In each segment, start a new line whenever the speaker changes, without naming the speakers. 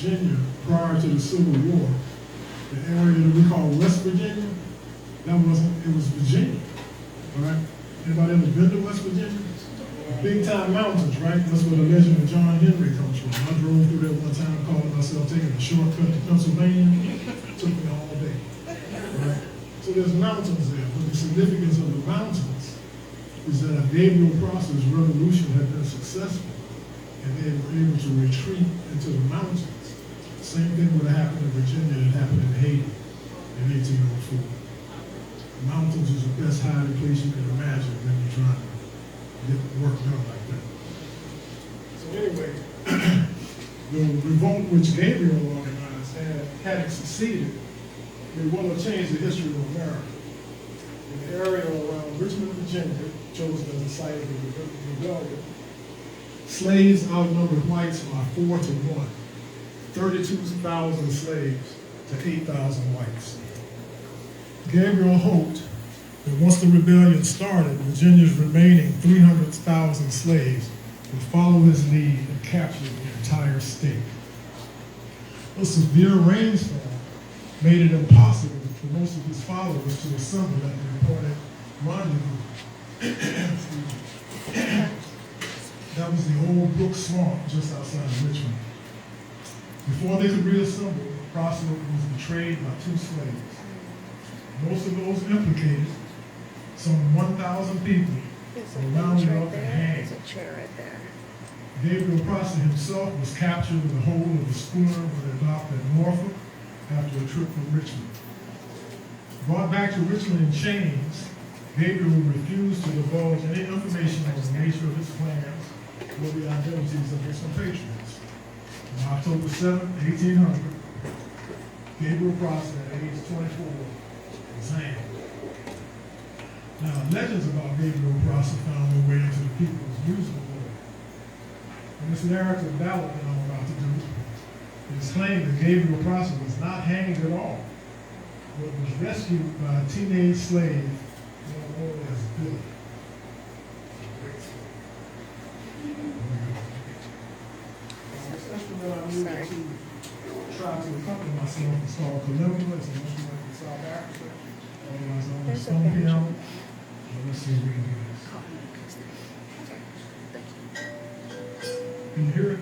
Virginia prior to the Civil War, the area that we call West Virginia, it was Virginia, all right? Anybody ever been to West Virginia? Big time mountains, right? That's where the legend of John Henry comes from. I drove through there one time, calling myself taking a shortcut to Pennsylvania. It took me all day, right? So there's mountains there, but the significance of the mountains is that a Gabriel Prosper's revolution had been successful, and they were able to retreat into the mountains. The same thing would have happened in Virginia that happened in Haiti in 1804. The mountains is the best hiding place you can imagine when you're trying to get work done like that. So anyway, the revolt which Gabriel organized hadn't succeeded, it would have changed the history of America. In the area around Richmond, Virginia, chosen as the site of the rebellion, slaves outnumbered whites by 4 to 1. 32,000 slaves to 8,000 whites. Gabriel hoped that once the rebellion started, Virginia's remaining 300,000 slaves would follow his lead and capture the entire state. A severe rainstorm made it impossible for most of his followers to assemble at the appointed rendezvous. That was the old Brook Swamp just outside of Richmond. Before they could reassemble, Prosper was betrayed by 2 slaves. Most of those implicated, some 1,000 people, were rounded up and hanged.
There's a chair right there.
Gabriel Prosper himself was captured in the hold of the schooner when it docked at Norfolk after a trip from Richmond. Brought back to Richmond in chains, Gabriel refused to divulge any information on the nature of his plans or the identities of his compatriots. On October 7, 1800, Gabriel Prosper, at age 24, was hanged. Now, legends about Gabriel Prosper found their way into the people's musical world. In this narrative ballad that I'm about to do, it is claimed that Gabriel Prosper was not hanged at all, but was rescued by a teenage slave known as Billy. This instrument I'm using to try to accompany myself is called kalimba. It's an instrument in South Africa. Otherwise known as stone piano. Let's see if we can do this. Can you hear it?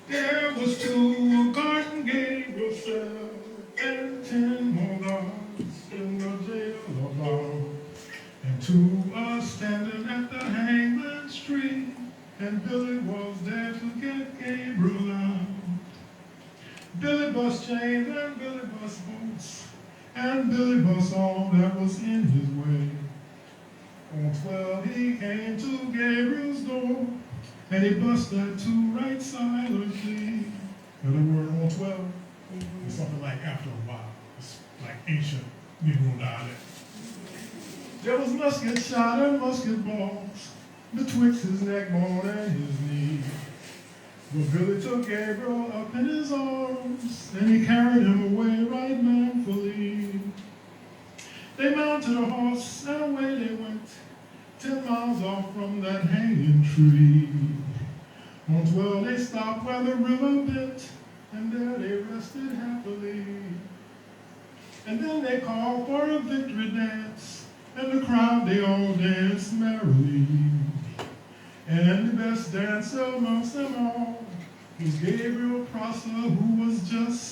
There was 2 garden Gabriel cell and 10 more guards in the jail of love. And 2 are standing at the hangman's tree, and Billy was there to get Gabriel out. Billy bust chains and Billy bust boots, and Billy bust all that was in his way. On 12 he came to Gabriel's door, and he bust that 2 right silently. And the word on 12 is something like after a while. It's like ancient Negro dialect. There was musket shot and musket balls betwixt his neck bone and his knee. But Billy took Gabriel up in his arms, and he carried him away right manfully. They mounted a horse, and away they went, 10 miles off from that hanging tree. On 12 they stopped where the river bit, and there they rested happily. And then they called for a victory dance, and the crowd they all danced merrily. And the best dancer amongst them all was Gabriel Prosper, who was just